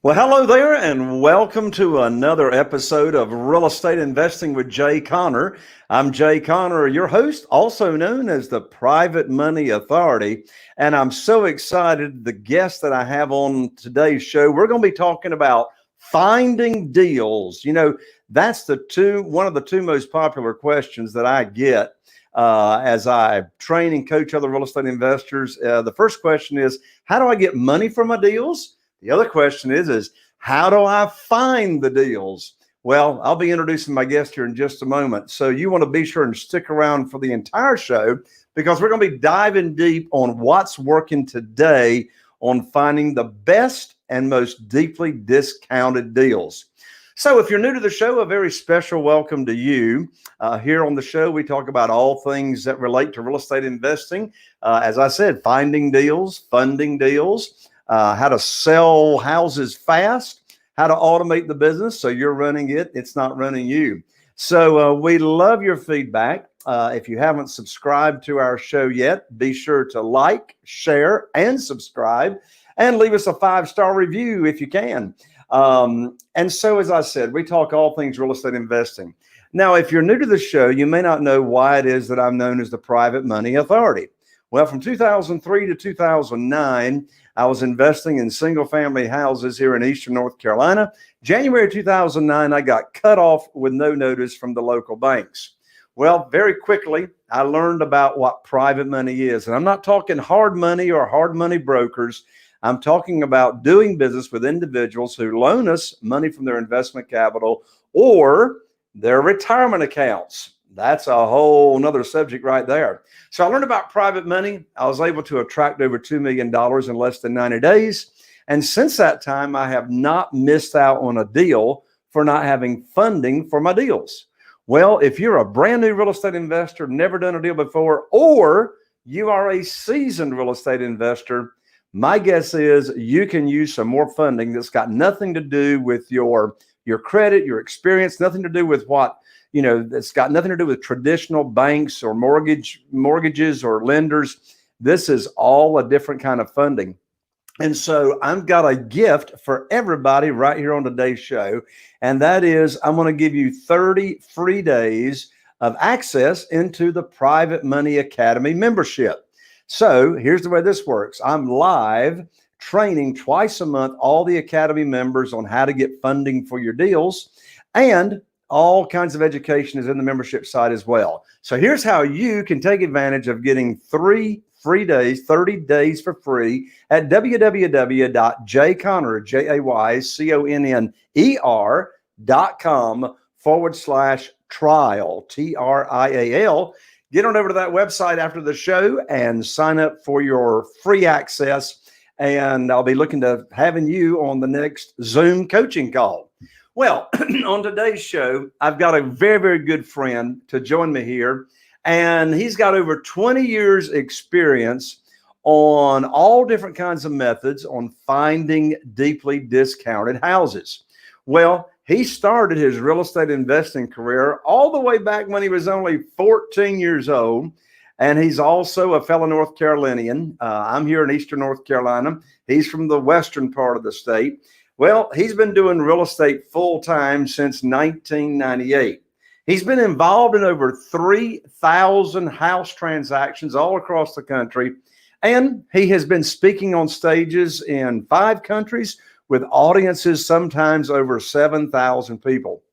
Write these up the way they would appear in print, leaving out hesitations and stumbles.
Well, hello there, and welcome to another episode of Real Estate Investing with Jay Conner. I'm Jay Conner, your host, also known as the Private Money Authority, and I'm so excited. The guest that I have on today's show, we're going to be talking about finding deals. You know, that's one of the two most popular questions that I get as I train and coach other real estate investors. The first question is, how do I get money for my deals? The other question is how do I find the deals? Well, I'll be introducing my guest here in just a moment. So you want to be sure and stick around for the entire show because we're going to be diving deep on what's working today on finding the best and most deeply discounted deals. So if you're new to the show, a very special welcome to you. Here on the show, we talk about all things that relate to real estate investing. As I said, finding deals, funding deals, how to sell houses fast, how to automate the business so you're running it, it's not running you. So we love your feedback. If you haven't subscribed to our show yet, be sure to like, share, and subscribe, and leave us a 5-star review if you can. And so, as I said, we talk all things real estate investing. Now, if you're new to the show, you may not know why it is that I'm known as the Private Money Authority. Well, from 2003 to 2009, I was investing in single-family houses here in Eastern North Carolina. January 2009, I got cut off with no notice from the local banks. Well, very quickly, I learned about what private money is. And I'm not talking hard money or hard money brokers. I'm talking about doing business with individuals who loan us money from their investment capital or their retirement accounts. That's a whole nother subject right there. So I learned about private money. I was able to attract over $2 million in less than 90 days. And since that time, I have not missed out on a deal for not having funding for my deals. Well, if you're a brand new real estate investor, never done a deal before, or you are a seasoned real estate investor, my guess is you can use some more funding that's got nothing to do with your credit, your experience, nothing to do with it's got nothing to do with traditional banks or mortgages or lenders. This is all a different kind of funding. And so I've got a gift for everybody right here on today's show. And that is, I'm going to give you 30 free days of access into the Private Money Academy membership. So here's the way this works. I'm live training twice a month, all the Academy members on how to get funding for your deals, and all kinds of education is in the membership site as well. So here's how you can take advantage of getting 3 free days, 30 days for free at www.jayconner.com/trial, TRIAL. Get on over to that website after the show and sign up for your free access. And I'll be looking to having you on the next Zoom coaching call. Well, on today's show, I've got a very, very good friend to join me here, and he's got over 20 years experience on all different kinds of methods on finding deeply discounted houses. Well, he started his real estate investing career all the way back when he was only 14 years old, and he's also a fellow North Carolinian. I'm here in Eastern North Carolina. He's from the western part of the state. Well, he's been doing real estate full-time since 1998. He's been involved in over 3,000 house transactions all across the country, and he has been speaking on stages in 5 countries with audiences sometimes over 7,000 people.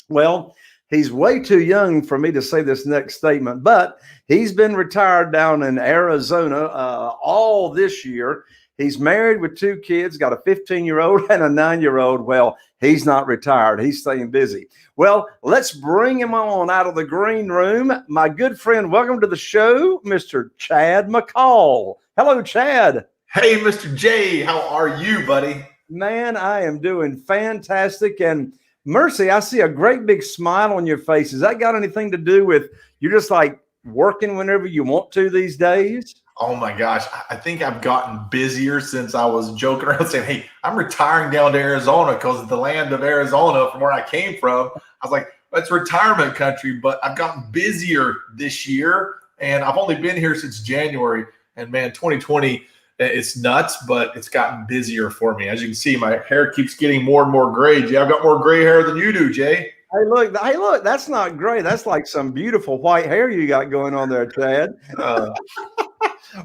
Well, he's way too young for me to say this next statement, but he's been retired down in Arizona all this year. He's married with 2 kids, got a 15-year-old and a 9-year-old. Well, he's not retired. He's staying busy. Well, let's bring him on out of the green room. My good friend, welcome to the show, Mr. Chad McCall. Hello, Chad. Hey, Mr. J, how are you, buddy? Man, I am doing fantastic. And Mercy, I see a great big smile on your face. Has that got anything to do with you're just like working whenever you want to these days? Oh my gosh, I think I've gotten busier since I was joking around saying, hey, I'm retiring down to Arizona because the land of Arizona from where I came from, I was like, that's retirement country, but I've gotten busier this year and I've only been here since January. And man, 2020 It's nuts, but it's gotten busier for me. As you can see, my hair keeps getting more and more gray. Jay, I've got more gray hair than you do, Jay. Hey, look, that's not gray. That's like some beautiful white hair you got going on there, Chad.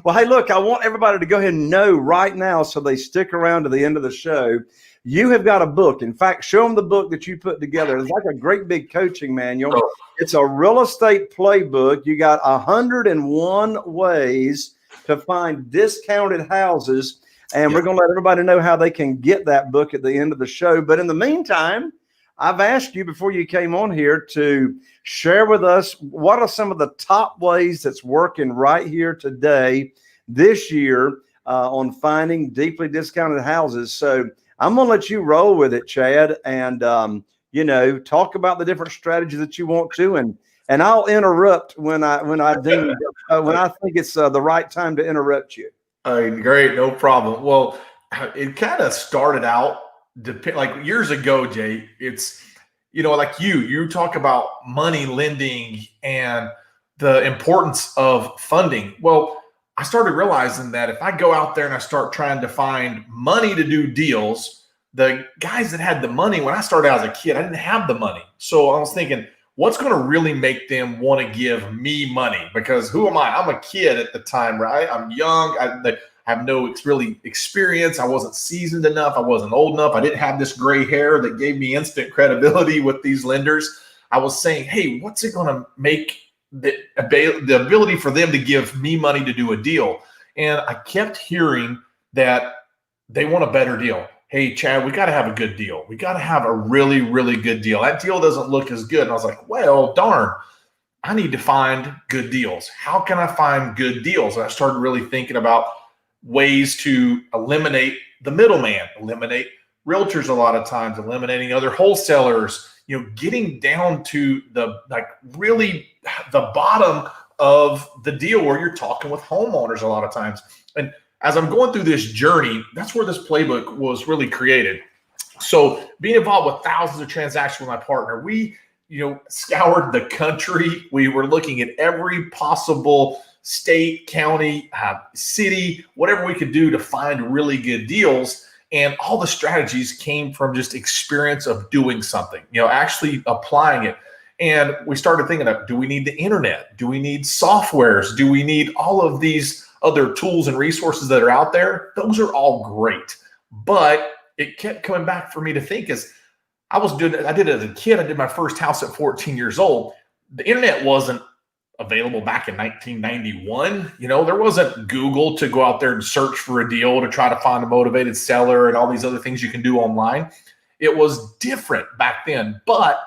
Well, hey, look, I want everybody to go ahead and know right now so they stick around to the end of the show. You have got a book. In fact, show them the book that you put together. It's like a great big coaching manual. It's a real estate playbook. You got 101 ways to find discounted houses. And we're going to let everybody know how they can get that book at the end of the show. But in the meantime, I've asked you before you came on here to share with us what are some of the top ways that's working right here today, this year, on finding deeply discounted houses. So I'm going to let you roll with it, Chad, and talk about the different strategies that you want to, and I'll interrupt when I think it's the right time to interrupt you. Great, no problem. Well, it kind of started out like years ago, Jay. It's like you talk about money lending and the importance of funding. Well, I started realizing that if I go out there and I start trying to find money to do deals, the guys that had the money, when I started out as a kid, I didn't have the money. So I was thinking, what's going to really make them want to give me money? Because who am I? I'm a kid at the time, right? I'm young. I have no really experience. I wasn't seasoned enough. I wasn't old enough. I didn't have this gray hair that gave me instant credibility with these lenders. I was saying, hey, what's it going to make the ability for them to give me money to do a deal? And I kept hearing that they want a better deal. Hey, Chad, we got to have a good deal. We got to have a really, really good deal. That deal doesn't look as good. And I was like, well, darn, I need to find good deals. How can I find good deals? And I started really thinking about ways to eliminate the middleman, eliminate realtors a lot of times, eliminating other wholesalers, getting down to the bottom of the deal where you're talking with homeowners a lot of times. And as I'm going through this journey, that's where this playbook was really created. So being involved with thousands of transactions with my partner, we, scoured the country. We were looking at every possible state, county, city, whatever we could do to find really good deals. And all the strategies came from just experience of doing something, actually applying it. And we started thinking of, do we need the internet? Do we need softwares? Do we need all of these other tools and resources that are out there? Those are all great. But it kept coming back for me to think I did it as a kid. I did my first house at 14 years old. The internet wasn't available back in 1991. There wasn't Google to go out there and search for a deal to try to find a motivated seller and all these other things you can do online. It was different back then, but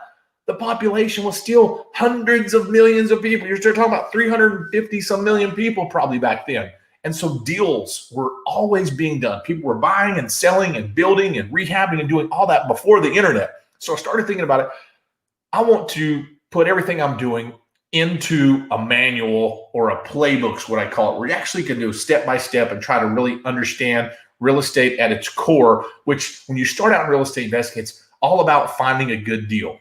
the population was still hundreds of millions of people. You're talking about 350 some million people probably back then. And so deals were always being done. People were buying and selling and building and rehabbing and doing all that before the internet. So I started thinking about it. I want to put everything I'm doing into a manual or a playbook is what I call it, where you actually can do step by step and try to really understand real estate at its core, which when you start out in real estate investing, it's all about finding a good deal.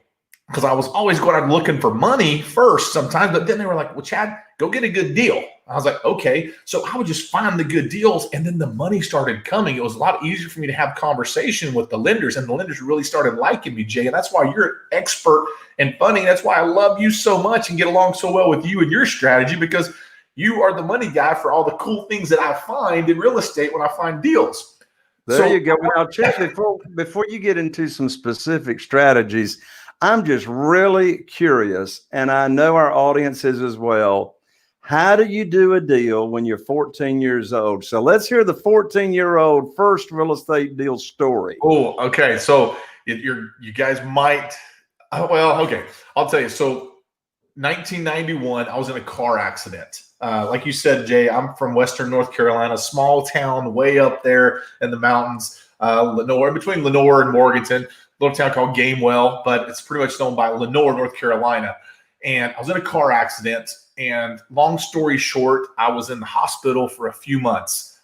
Because I was always going out looking for money first sometimes, but then they were like, well, Chad, go get a good deal. I was like, okay. So I would just find the good deals, and then the money started coming. It was a lot easier for me to have conversation with the lenders, and the lenders really started liking me, Jay. And that's why you're an expert in funding. That's why I love you so much and get along so well with you and your strategy, because you are the money guy for all the cool things that I find in real estate when I find deals. There you go. Now, Chad, before you get into some specific strategies, I'm just really curious, and I know our audience is as well. How do you do a deal when you're 14 years old? So let's hear the 14-year-old first real estate deal story. Oh, okay. So you guys might, okay. I'll tell you. So 1991, I was in a car accident. Like you said, Jay, I'm from Western North Carolina, small town way up there in the mountains, Lenore, between Lenore and Morganton. Little town called Gamewell, but it's pretty much known by Lenore, North Carolina. And I was in a car accident, and long story short, I was in the hospital for a few months.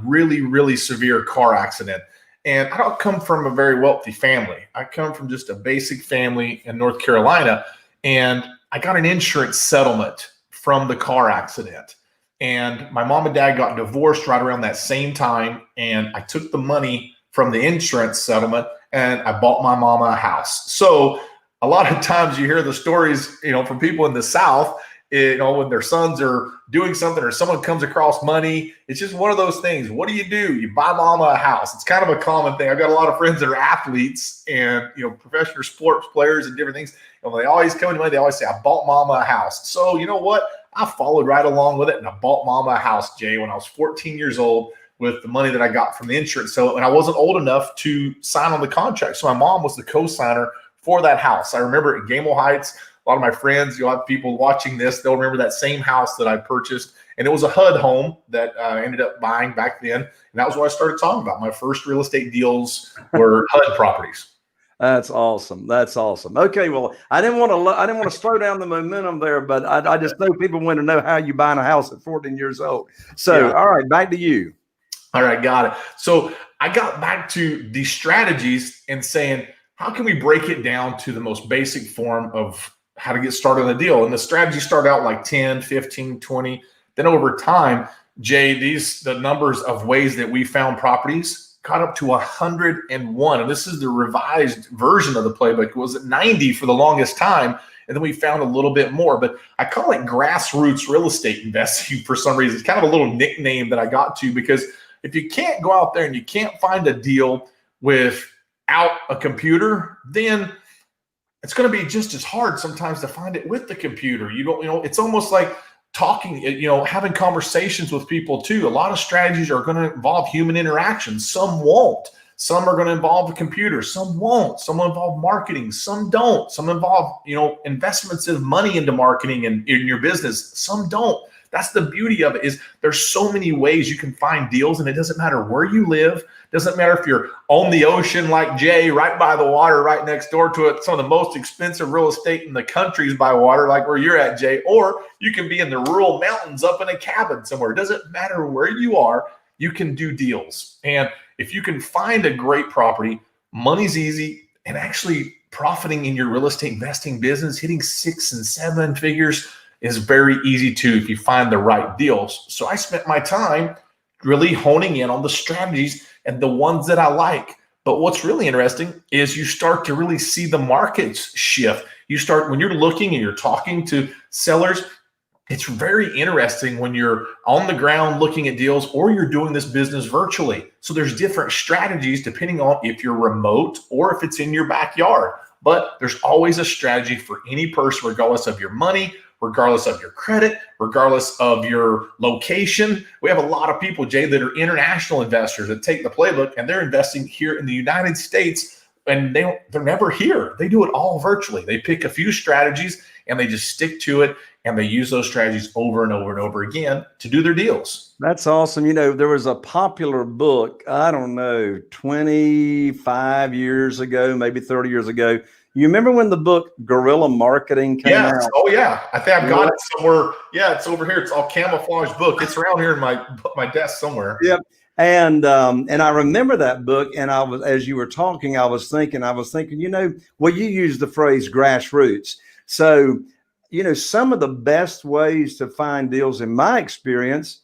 Really, really severe car accident. And I don't come from a very wealthy family. I come from just a basic family in North Carolina, and I got an insurance settlement from the car accident. And my mom and dad got divorced right around that same time. And I took the money from the insurance settlement and I bought my mama a house. So a lot of times you hear the stories, from people in the South, when their sons are doing something or someone comes across money. It's just one of those things. What do? You buy mama a house. It's kind of a common thing. I've got a lot of friends that are athletes and, professional sports players and different things. And when they always come to money, they always say, I bought mama a house. So you know what? I followed right along with it, and I bought mama a house, Jay, when I was 14 years old with the money that I got from the insurance. So, and I wasn't old enough to sign on the contract. So my mom was the co-signer for that house. I remember at Gamble Heights, a lot of my friends, you'll have people watching this, they'll remember that same house that I purchased. And it was a HUD home that I ended up buying back then. And that was what I started talking about. My first real estate deals were HUD properties. That's awesome. That's awesome. Okay, well, I didn't want to slow down the momentum there, but I just know people want to know how you buying a house at 14 years old. So, All right, back to you. All right, got it. So I got back to the strategies and saying, how can we break it down to the most basic form of how to get started on a deal? And the strategy started out like 10, 15, 20. Then over time, Jay, the numbers of ways that we found properties got up to 101. And this is the revised version of the playbook. It was at 90 for the longest time. And then we found a little bit more, but I call it grassroots real estate investing for some reason. It's kind of a little nickname that I got to, because if you can't go out there and you can't find a deal without a computer, then it's going to be just as hard sometimes to find it with the computer. It's almost like talking, having conversations with people too. A lot of strategies are going to involve human interaction. Some won't. Some are going to involve a computer. Some won't. Some will involve marketing. Some don't. Some involve, investments of money into marketing and in your business. Some don't. That's the beauty of it, is there's so many ways you can find deals, and it doesn't matter where you live. Doesn't matter if you're on the ocean like Jay, right by the water, right next door to it. Some of the most expensive real estate in the country is by water, like where you're at, Jay. Or you can be in the rural mountains up in a cabin somewhere. It doesn't matter where you are, you can do deals. And if you can find a great property, money's easy, and actually profiting in your real estate investing business, hitting 6 and 7 figures is very easy too if you find the right deals. So I spent my time really honing in on the strategies and the ones that I like. But what's really interesting is you start to really see the markets shift. When you're looking and you're talking to sellers, it's very interesting when you're on the ground looking at deals or you're doing this business virtually. So there's different strategies depending on if you're remote or if it's in your backyard. But there's always a strategy for any person, regardless of your money, regardless of your credit, regardless of your location. We have a lot of people, Jay, that are international investors that take the playbook and they're investing here in the United States, and they're never here. They do it all virtually. They pick a few strategies and they just stick to it, and they use those strategies over and over and over again to do their deals. That's awesome. There was a popular book, I don't know, 25 years ago, maybe 30 years ago. You remember when the book Guerrilla Marketing came out? Oh, yeah. I think I've got it somewhere. Yeah, it's over here. It's all camouflage book. It's around here in my desk somewhere. Yep. And I remember that book. And I was, as you were talking, I was thinking, well, you used the phrase grassroots. So, some of the best ways to find deals, in my experience,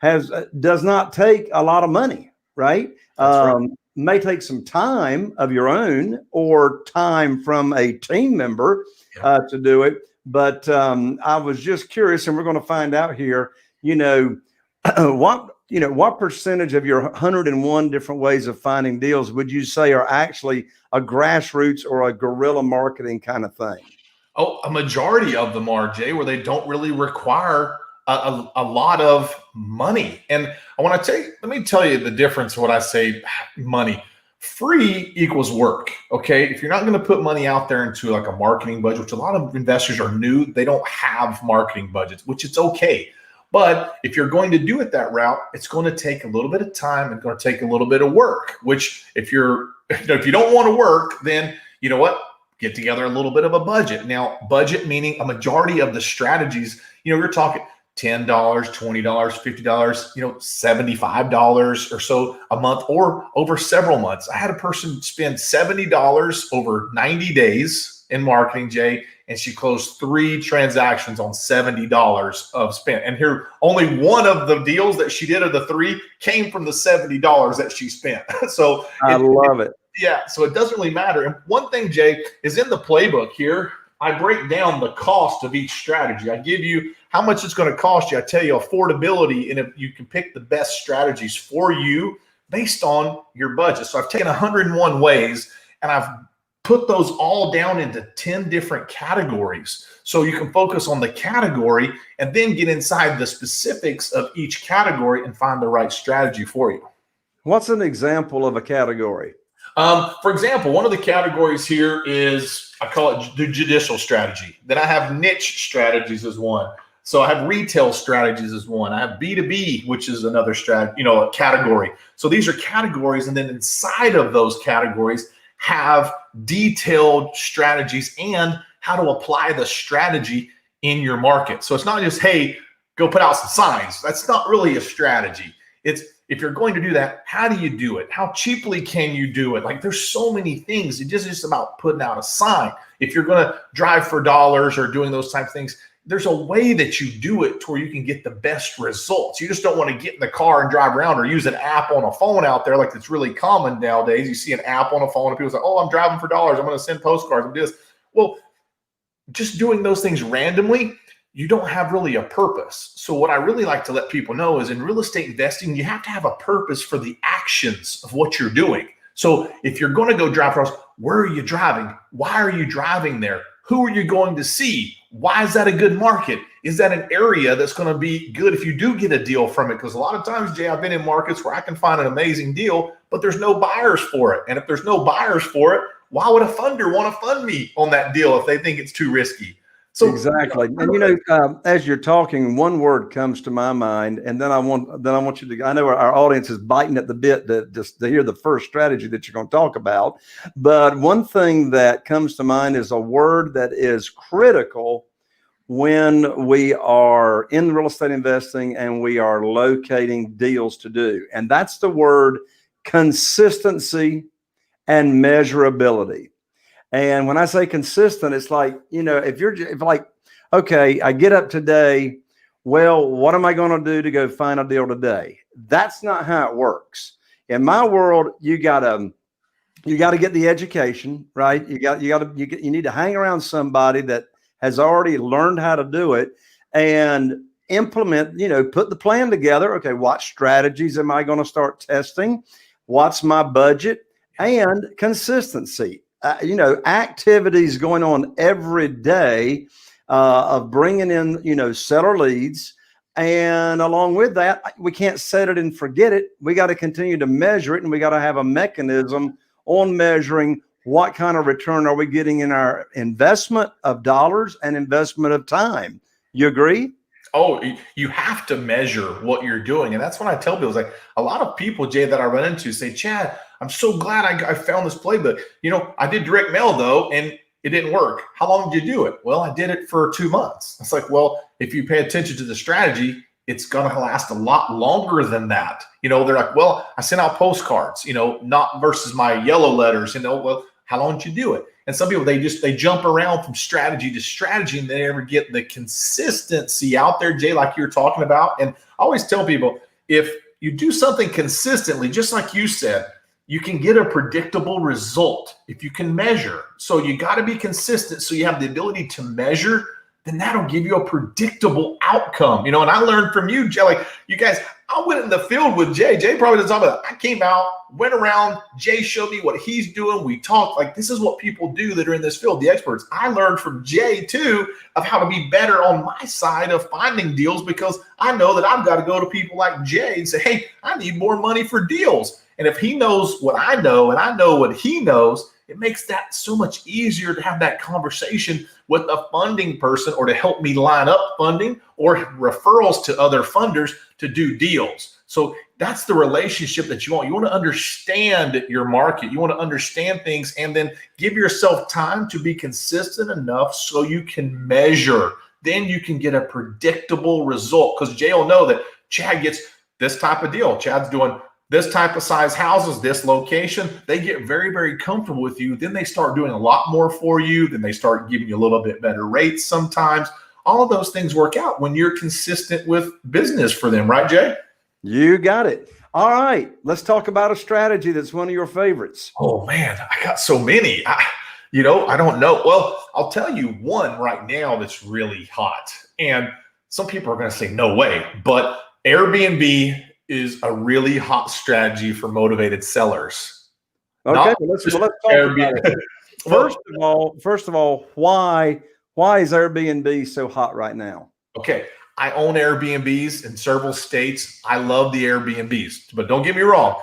does not take a lot of money, right? That's right. May take some time of your own or time from a team member to do it. But I was just curious, and we're going to find out here, what percentage of your 101 different ways of finding deals would you say are actually a grassroots or a guerrilla marketing kind of thing? Oh, a majority of them are, Jay, where they don't really require a lot of money. And let me tell you the difference of what I say money. Free equals work. Okay. If you're not going to put money out there into like a marketing budget, which a lot of investors are new, they don't have marketing budgets, which it's okay. But if you're going to do it that route, it's going to take a little bit of time and going to take a little bit of work, which if you don't want to work, then you know what? Get together a little bit of a budget. Now, budget meaning a majority of the strategies, you're talking $10, $20, $50, $75 or so a month or over several months. I had a person spend $70 over 90 days in marketing, Jay, and she closed 3 transactions on $70 of spent. And here, only one of the deals that she did of the 3 came from the $70 that she spent. So I love it. Yeah, so it doesn't really matter. And one thing, Jay, is in the playbook here, I break down the cost of each strategy. I give you how much it's going to cost you. I tell you affordability, and if you can pick the best strategies for you based on your budget. So I've taken 101 ways, and I've put those all down into 10 different categories. So you can focus on the category and then get inside the specifics of each category and find the right strategy for you. What's an example of a category? For example, one of the categories here is, I call it the judicial strategy. Then I have niche strategies as one. So I have retail strategies as one. I have B2B, which is another strategy, a category. So these are categories. And then inside of those categories have detailed strategies and how to apply the strategy in your market. So it's not just, hey, go put out some signs. That's not really a strategy. It's, if you're going to do that, how do you do it? How cheaply can you do it? Like, there's so many things. It's just about putting out a sign. If you're going to drive for dollars or doing those type of things, there's a way that you do it to where you can get the best results. You just don't want to get in the car and drive around or use an app on a phone out there like it's really common nowadays. You see an app on a phone and people say, oh, I'm driving for dollars. I'm going to send postcards and do this. Well, just doing those things randomly, you don't have really a purpose. So what I really like to let people know is in real estate investing, you have to have a purpose for the actions of what you're doing. So if you're going to go drive for us, where are you driving? Why are you driving there? Who are you going to see? Why is that a good market? Is that an area that's going to be good if you do get a deal from it? Because a lot of times, Jay, I've been in markets where I can find an amazing deal, but there's no buyers for it. And if there's no buyers for it, why would a funder want to fund me on that deal if they think it's too risky? So exactly. And as you're talking, one word comes to my mind, and then I want you to, I know our audience is biting at the bit to hear the first strategy that you're going to talk about. But one thing that comes to mind is a word that is critical when we are in real estate investing and we are locating deals to do. And that's the word consistency and measurability. And when I say consistent, it's like, if like, okay, I get up today, well, what am I going to do to go find a deal today? That's not how it works. In my world, you got to get the education, right? You need to hang around somebody that has already learned how to do it and implement, put the plan together. Okay, what strategies am I going to start testing? What's my budget? And consistency. Activities going on every day of bringing in, seller leads. And along with that, we can't set it and forget it. We got to continue to measure it, and we got to have a mechanism on measuring what kind of return are we getting in our investment of dollars and investment of time. You agree? Oh, you have to measure what you're doing. And that's when I tell people, it's like a lot of people, Jay, that I run into say, Chad, I'm so glad I found this playbook. I did direct mail though, and it didn't work. How long did you do it? Well, I did it for 2 months. It's like, well, if you pay attention to the strategy, it's going to last a lot longer than that. They're like, well, I sent out postcards, not versus my yellow letters, well, how long did you do it? And some people, they jump around from strategy to strategy and they never get the consistency out there, Jay, like you're talking about. And I always tell people, if you do something consistently, just like you said, you can get a predictable result if you can measure. So you got to be consistent so you have the ability to measure, then that'll give you a predictable outcome. And I learned from you, Jay, like you guys, I went in the field with Jay. Jay probably doesn't talk about that. I came out, went around, Jay showed me what he's doing. We talked, like this is what people do that are in this field, the experts. I learned from Jay too of how to be better on my side of finding deals, because I know that I've got to go to people like Jay and say, hey, I need more money for deals. And if he knows what I know and I know what he knows, it makes that so much easier to have that conversation with a funding person or to help me line up funding or referrals to other funders to do deals. So that's the relationship that you want. You want to understand your market. You want to understand things and then give yourself time to be consistent enough so you can measure. Then you can get a predictable result, because Jay will know that Chad gets this type of deal. Chad's doing this type of size houses, this location, they get very, very comfortable with you. Then they start doing a lot more for you. Then they start giving you a little bit better rates sometimes. All of those things work out when you're consistent with business for them, right, Jay? You got it. All right, let's talk about a strategy that's one of your favorites. Oh man, I got so many. I don't know. Well, I'll tell you one right now that's really hot. And some people are going to say, no way. But Airbnb is a really hot strategy for motivated sellers. Okay, let's talk about it. First of all, why is Airbnb so hot right now? Okay, I own Airbnbs in several states. I love the Airbnbs, but don't get me wrong.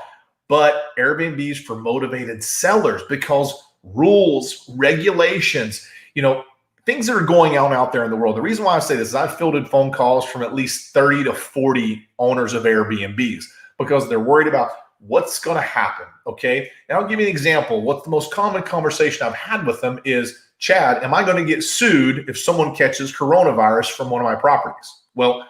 But Airbnbs for motivated sellers, because rules, regulations, things that are going on out there in the world. The reason why I say this is I've fielded phone calls from at least 30 to 40 owners of Airbnbs because they're worried about what's going to happen. Okay. And I'll give you an example. What's the most common conversation I've had with them is, Chad, am I going to get sued if someone catches coronavirus from one of my properties? Well,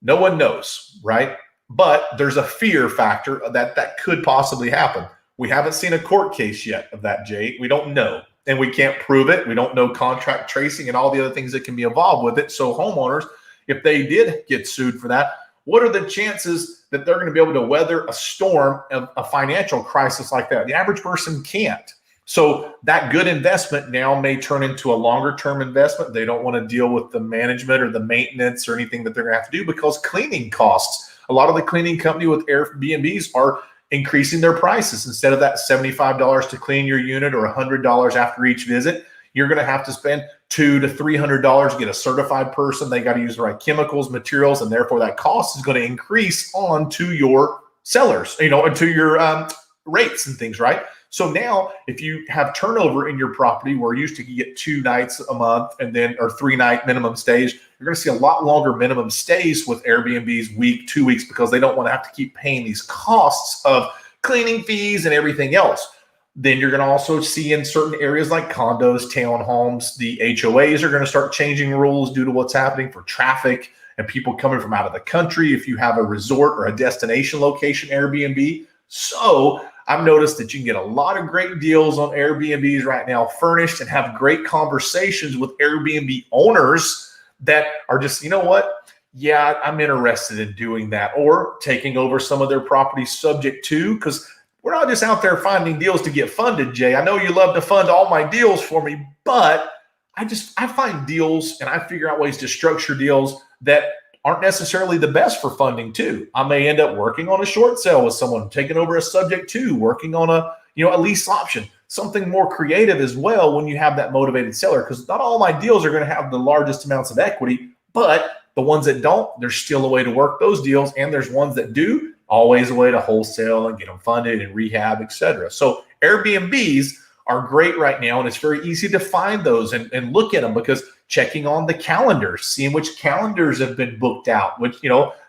no one knows, right? But there's a fear factor that could possibly happen. We haven't seen a court case yet of that, Jay. We don't know. And we can't prove it. We don't know contract tracing and all the other things that can be involved with it. So homeowners, if they did get sued for that, what are the chances that they're going to be able to weather a storm, a financial crisis like that? The average person can't. So that good investment now may turn into a longer term investment. They don't want to deal with the management or the maintenance or anything that they're going to have to do because cleaning costs. A lot of the cleaning company with Airbnbs are increasing their prices. Instead of that $75 to clean your unit or $100 after each visit, you're going to have to spend $200 to $300 to get a certified person. They got to use the right chemicals, materials, and therefore that cost is going to increase on to your sellers, and to your rates and things, right? So now if you have turnover in your property where you used to get 2 nights a month or 3-night minimum stays, you're going to see a lot longer minimum stays with Airbnb's week, 2 weeks, because they don't want to have to keep paying these costs of cleaning fees and everything else. Then you're going to also see in certain areas like condos, townhomes, the HOAs are going to start changing rules due to what's happening for traffic and people coming from out of the country if you have a resort or a destination location Airbnb. So I've noticed that you can get a lot of great deals on Airbnbs right now, furnished, and have great conversations with Airbnb owners that are just, you know what? Yeah, I'm interested in doing that, or taking over some of their properties subject to, because we're not just out there finding deals to get funded, Jay. I know you love to fund all my deals for me, but I find deals and I figure out ways to structure deals that aren't necessarily the best for funding too. I may end up working on a short sale with someone, taking over a subject to, working on a lease option, something more creative as well when you have that motivated seller, because not all my deals are going to have the largest amounts of equity, but the ones that don't, there's still a way to work those deals. And there's ones that do, always a way to wholesale and get them funded and rehab, etc. So Airbnbs are great right now. And it's very easy to find those and look at them, because checking on the calendars, seeing which calendars have been booked out, which,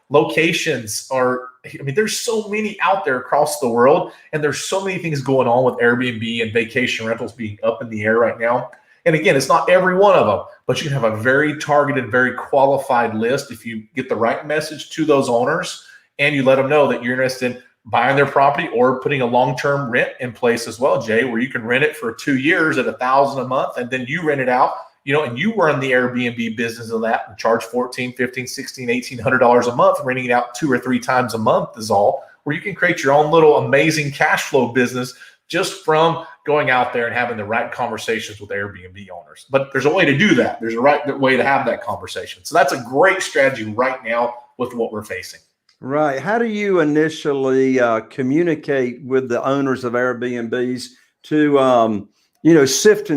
locations are, there's so many out there across the world, and there's so many things going on with Airbnb and vacation rentals being up in the air right now. And again, it's not every one of them, but you can have a very targeted, very qualified list if you get the right message to those owners and you let them know that you're interested in buying their property or putting a long-term rent in place as well, Jay, where you can rent it for 2 years at $1,000 a month, and then you rent it out, and you run the Airbnb business of that and charge $1,400, $1,500, $1,600, $1,800 a month, renting it out 2 or 3 times a month is all, where you can create your own little amazing cash flow business just from going out there and having the right conversations with Airbnb owners. But there's a way to do that. There's a right way to have that conversation. So that's a great strategy right now with what we're facing. Right. How do you initially communicate with the owners of Airbnbs to, sift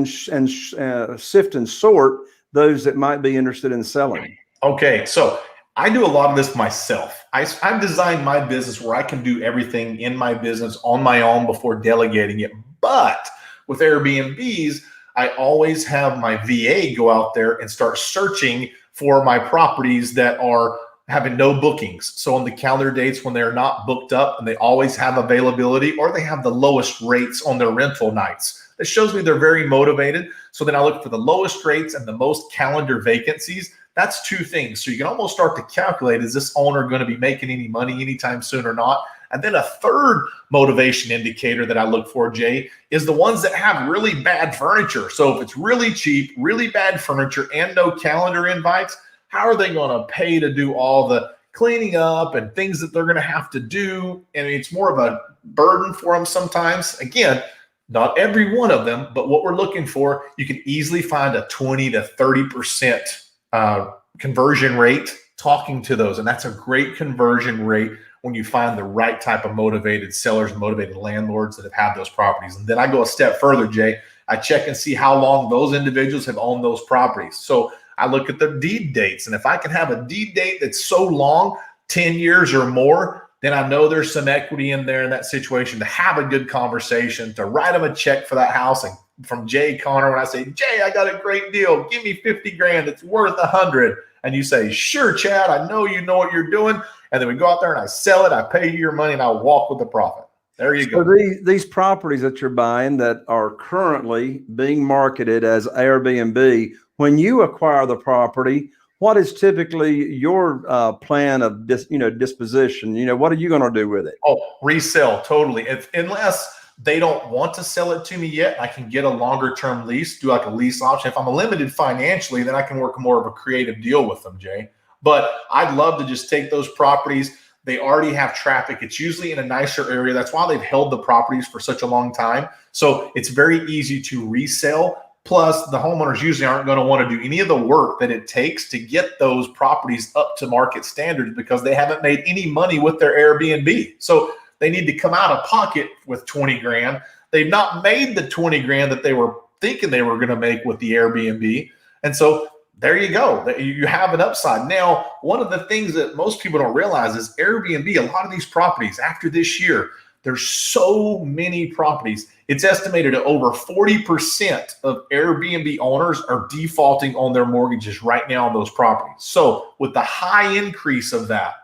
and sort those that might be interested in selling? Okay. So I do a lot of this myself. I've designed my business where I can do everything in my business on my own before delegating it. But with Airbnbs, I always have my VA go out there and start searching for my properties that are having no bookings. So on the calendar dates when they're not booked up and they always have availability, or they have the lowest rates on their rental nights. It shows me they're very motivated. So then I look for the lowest rates and the most calendar vacancies. That's 2 things. So you can almost start to calculate, is this owner going to be making any money anytime soon or not? And then a third motivation indicator that I look for, Jay, is the ones that have really bad furniture. So if it's really cheap, really bad furniture, and no calendar invites, how are they going to pay to do all the cleaning up and things that they're going to have to do? And it's more of a burden for them sometimes. Again, not every one of them, but what we're looking for, you can easily find a 20 to 30% conversion rate talking to those. And that's a great conversion rate when you find the right type of motivated sellers, motivated landlords that have had those properties. And then I go a step further, Jay. I check and see how long those individuals have owned those properties. So I look at the deed dates. And if I can have a deed date that's so long, 10 years or more, then I know there's some equity in there in that situation to have a good conversation, to write them a check for that house. And from Jay Connor, when I say, Jay, I got a great deal. Give me 50 grand. It's worth 100. And you say, sure, Chad, I know you know what you're doing. And then we go out there and I sell it. I pay you your money and I walk with the profit. There you go. So these properties that you're buying that are currently being marketed as Airbnb, when you acquire the property, what is typically your plan of disposition? What are you going to do with it? Oh, resell totally. Unless they don't want to sell it to me yet, I can get a longer term lease, do like a lease option. If I'm limited financially, then I can work more of a creative deal with them, Jay. But I'd love to just take those properties. They already have traffic. It's usually in a nicer area. That's why they've held the properties for such a long time. So it's very easy to resell. Plus, the homeowners usually aren't going to want to do any of the work that it takes to get those properties up to market standards because they haven't made any money with their Airbnb. So they need to come out of pocket with 20 grand. They've not made the 20 grand that they were thinking they were going to make with the Airbnb. And so there you go. You have an upside. Now, one of the things that most people don't realize is Airbnb, a lot of these properties after this year, there's so many properties. It's estimated that over 40% of Airbnb owners are defaulting on their mortgages right now on those properties. So with the high increase of that,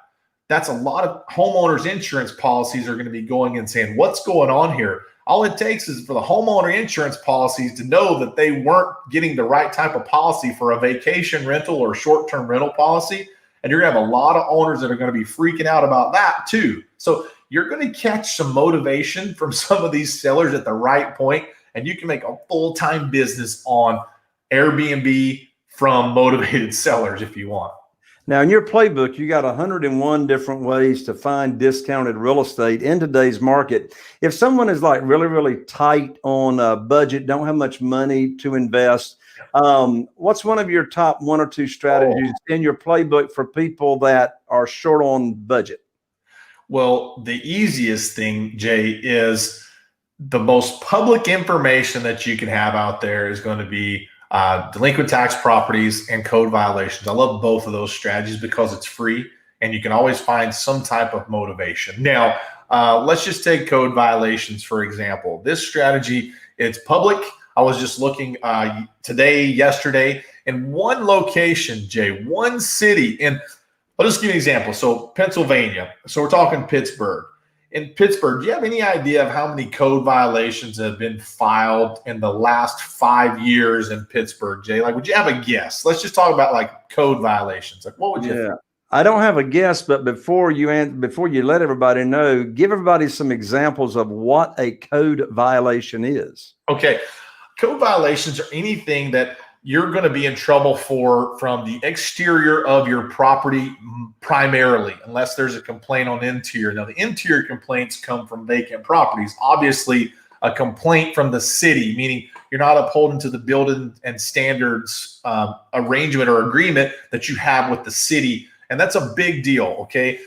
that's a lot of homeowners insurance policies are going to be going and saying, what's going on here? All it takes is for the homeowner insurance policies to know that they weren't getting the right type of policy for a vacation rental or short-term rental policy. And you're going to have a lot of owners that are going to be freaking out about that too. So you're going to catch some motivation from some of these sellers at the right point, and you can make a full-time business on Airbnb from motivated sellers if you want. Now, in your playbook, you got 101 different ways to find discounted real estate in today's market. If someone is like really, really tight on a budget, don't have much money to invest, what's one of your top 1 or 2 strategies in your playbook for people that are short on budget? Well, the easiest thing, Jay, is the most public information that you can have out there is going to be delinquent tax properties and code violations. I love both of those strategies because it's free and you can always find some type of motivation. Now, let's just take code violations, for example. This strategy, it's public. I was just looking yesterday, in one location, Jay, one city, and I'll just give you an example. So Pennsylvania, so we're talking Pittsburgh. In Pittsburgh, do you have any idea of how many code violations have been filed in the last 5 years in Pittsburgh, Jay? Like, would you have a guess? Let's just talk about like code violations. Like, what would you think? I don't have a guess, but before you let everybody know, give everybody some examples of what a code violation is. Okay. Code violations are anything that you're going to be in trouble for from the exterior of your property primarily, unless there's a complaint on interior. Now, the interior complaints come from vacant properties. Obviously, a complaint from the city, meaning you're not upholding to the building and standards arrangement or agreement that you have with the city. And that's a big deal, okay?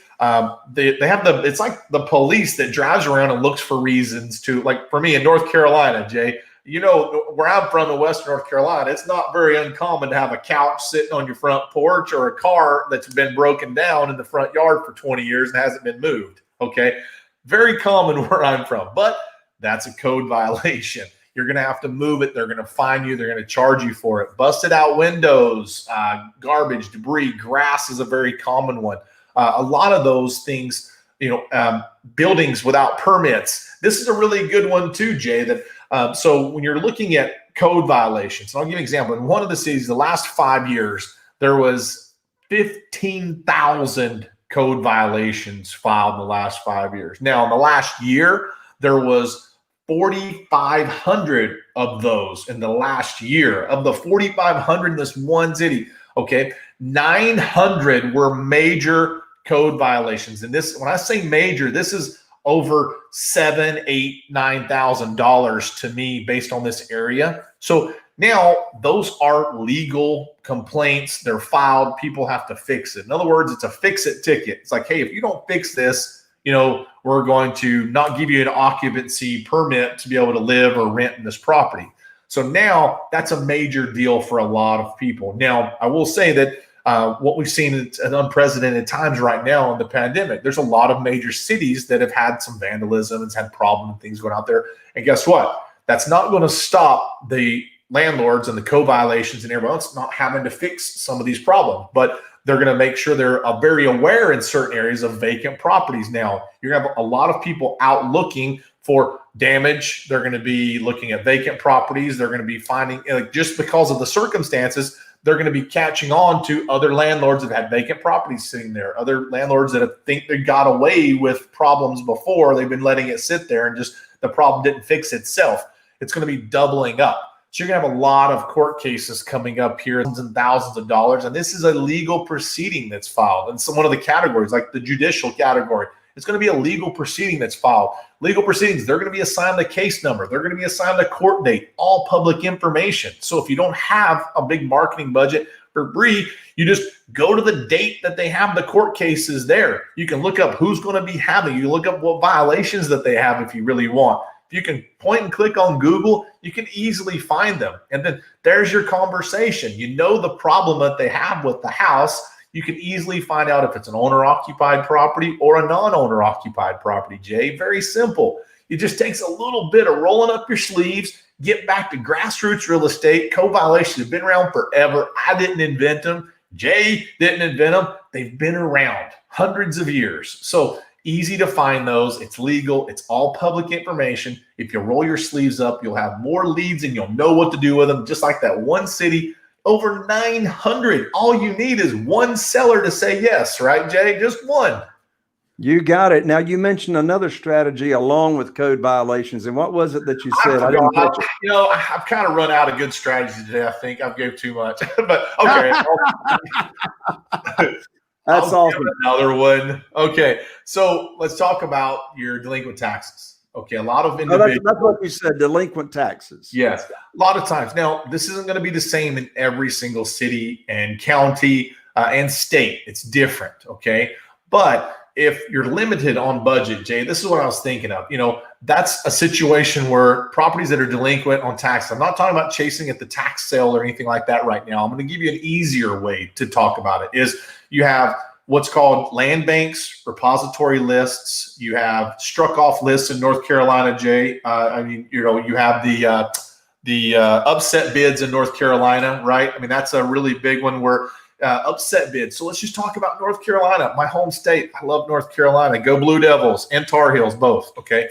They have it's like the police that drives around and looks for reasons to, like for me in North Carolina, Jay, you know, where I'm from in Western North Carolina, it's not very uncommon to have a couch sitting on your front porch or a car that's been broken down in the front yard for 20 years and hasn't been moved. Okay. Very common where I'm from, but that's a code violation. You're going to have to move it. They're going to fine you. They're going to charge you for it. Busted out windows, garbage, debris, grass is a very common one. A lot of those things, buildings without permits. This is a really good one too, Jay, that so when you're looking at code violations, and I'll give you an example. In one of the cities, the last 5 years, there was 15,000 code violations filed in the last 5 years. Now, in the last year, there was 4,500 of those in the last year. Of the 4,500 in this one city, okay, 900 were major code violations. And this, when I say major, this is over $7,000, $8,000, $9,000 to me based on this area. So now those are legal complaints. They're filed. People have to fix it. In other words, it's a fix-it ticket. It's like, hey, if you don't fix this, we're going to not give you an occupancy permit to be able to live or rent in this property. So now that's a major deal for a lot of people. Now, I will say that what we've seen at unprecedented times right now in the pandemic, there's a lot of major cities that have had some vandalism and had problem and things going out there. And guess what? That's not going to stop the landlords and the code violations and everyone else not having to fix some of these problems. But they're going to make sure they're very aware in certain areas of vacant properties. Now, you're going to have a lot of people out looking for damage. They're going to be looking at vacant properties. They're going to be finding, just because of the circumstances, they're going to be catching on to other landlords that had vacant properties sitting there, other landlords that think they got away with problems before. They've been letting it sit there and just the problem didn't fix itself. It's going to be doubling up. So you're going to have a lot of court cases coming up here, and thousands of dollars. And this is a legal proceeding that's filed. And so one of the categories, like the judicial category, it's going to be a legal proceeding that's filed. Legal proceedings, they're going to be assigned a case number. They're going to be assigned a court date, all public information. So if you don't have a big marketing budget for Bree, you just go to the date that they have the court cases there. You can look up who's going to be having. You look up what violations that they have if you really want. You can point and click on Google, you can easily find them. And then there's your conversation. You know the problem that they have with the house. You can easily find out if it's an owner-occupied property or a non-owner-occupied property, Jay. Very simple. It just takes a little bit of rolling up your sleeves, get back to grassroots real estate. Code violations have been around forever. I didn't invent them. Jay didn't invent them. They've been around hundreds of years. So easy to find those. It's legal. It's all public information. If you roll your sleeves up, you'll have more leads and you'll know what to do with them. Just like that one city, over 900. All you need is one seller to say yes, right, Jay? Just one. You got it. Now, you mentioned another strategy along with code violations. And what was it that you said? I didn't catch it. I've kind of run out of good strategy today. I think I've gave too much. But okay. That's awesome. Another one. Okay. So let's talk about your delinquent taxes. Okay. A lot of individuals. That's what you said, delinquent taxes. Yes. A lot of times. Now, this isn't going to be the same in every single city and county and state. It's different. Okay. But if you're limited on budget, Jay, this is what I was thinking of. That's a situation where properties that are delinquent on tax, I'm not talking about chasing at the tax sale or anything like that right now. I'm going to give you an easier way to talk about it. Is you have what's called land banks, repository lists. You have struck off lists in North Carolina, Jay. You have the upset bids in North Carolina, right? I mean, that's a really big one where upset bids. So let's just talk about North Carolina, my home state. I love North Carolina. Go Blue Devils and Tar Heels, both. Okay.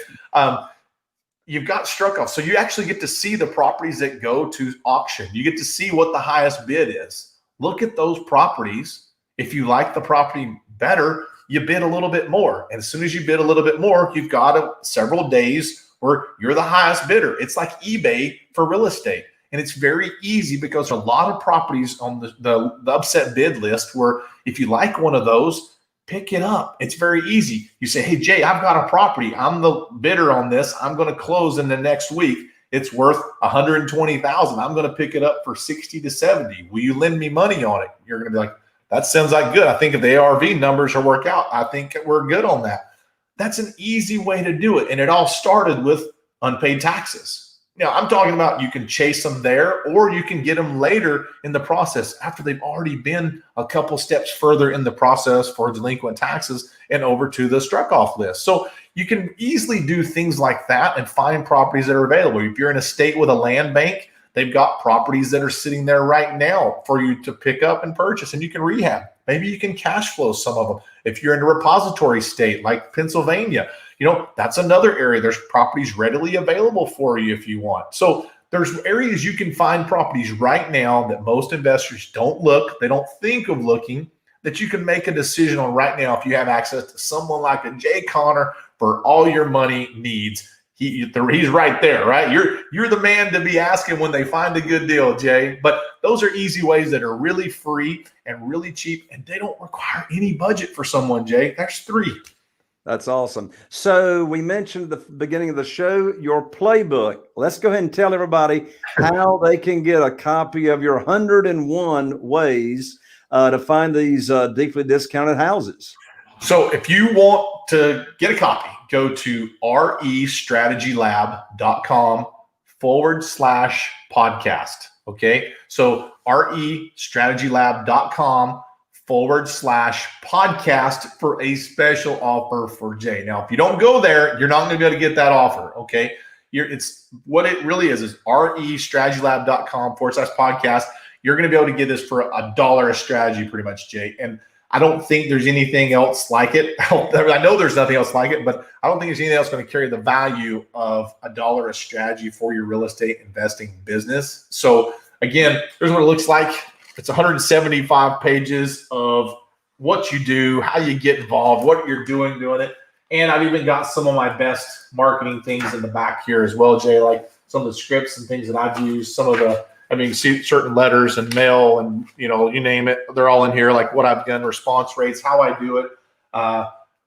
You've got struck off. So you actually get to see the properties that go to auction. You get to see what the highest bid is. Look at those properties. If you like the property better, you bid a little bit more. And as soon as you bid a little bit more, you've got several days where you're the highest bidder. It's like eBay for real estate. And it's very easy because there's a lot of properties on the upset bid list where if you like one of those, pick it up. It's very easy. You say, hey, Jay, I've got a property. I'm the bidder on this. I'm going to close in the next week. It's worth $120,000. I'm going to pick it up for 60 to 70. Will you lend me money on it? You're going to be like, that sounds like good. I think if the ARV numbers will work out, I think we're good on that. That's an easy way to do it. And it all started with unpaid taxes. Now, I'm talking about you can chase them there or you can get them later in the process after they've already been a couple steps further in the process for delinquent taxes and over to the struck off list. So you can easily do things like that and find properties that are available. If you're in a state with a land bank, they've got properties that are sitting there right now for you to pick up and purchase, and you can rehab. Maybe you can cash flow some of them. If you're in a repository state like Pennsylvania, that's another area. There's properties readily available for you if you want. So there's areas you can find properties right now that most investors don't look. They don't think of looking. that you can make a decision on right now if you have access to someone like a Jay Conner for all your money needs. He's right there, right? You're the man to be asking when they find a good deal, Jay. But those are easy ways that are really free and really cheap, and they don't require any budget for someone, Jay. There's 3. That's awesome. So we mentioned at the beginning of the show, your playbook. Let's go ahead and tell everybody how they can get a copy of your 101 ways to find these deeply discounted houses. So if you want to get a copy, go to restrategylab.com/podcast. Okay. So restrategylab.com/podcast for a special offer for Jay. Now, if you don't go there, you're not going to be able to get that offer. Okay. It's what it really is restrategylab.com/podcast. You're going to be able to get this for $1 a strategy, pretty much, Jay. And I don't think there's anything else like it. I know there's nothing else like it, but I don't think there's anything else going to carry the value of $1 a strategy for your real estate investing business. So again, here's what it looks like. It's 175 pages of what you do, how you get involved, what you're doing it. And I've even got some of my best marketing things in the back here as well, Jay, like some of the scripts and things that I've used, see certain letters and mail and, you name it. They're all in here, like what I've done, response rates, how I do it.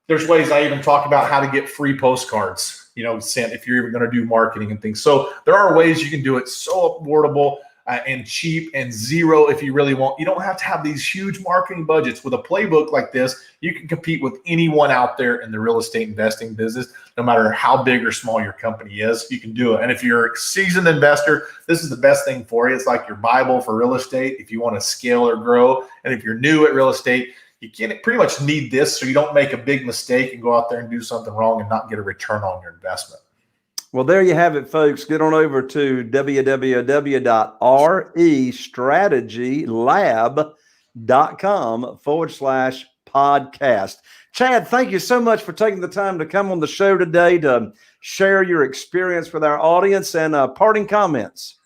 There's ways I even talk about how to get free postcards, sent if you're even going to do marketing and things. So there are ways you can do it so affordable and cheap and zero if you really want. You don't have to have these huge marketing budgets. With a playbook like this, you can compete with anyone out there in the real estate investing business, no matter how big or small your company is. You can do it. And if you're a seasoned investor, this is the best thing for you. It's like your Bible for real estate if you want to scale or grow. And if you're new at real estate, you can pretty much need this so you don't make a big mistake and go out there and do something wrong and not get a return on your investment. Well, there you have it, folks. Get on over to www.restrategylab.com/podcast. Chad, thank you so much for taking the time to come on the show today to share your experience with our audience and parting comments.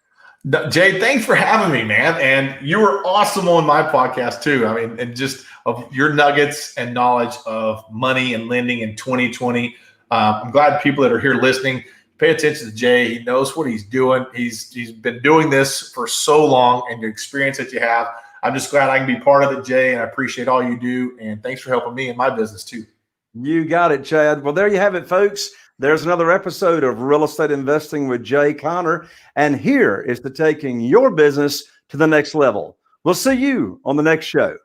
Jay, thanks for having me, man. And you were awesome on my podcast too. I mean, and just of your nuggets and knowledge of money and lending in 2020. I'm glad people that are here listening pay attention to Jay. He knows what he's doing. He's been doing this for so long, and the experience that you have. I'm just glad I can be part of it, Jay, and I appreciate all you do. And thanks for helping me in my business too. You got it, Chad. Well, there you have it, folks. There's another episode of Real Estate Investing with Jay Conner, and here is to taking your business to the next level. We'll see you on the next show.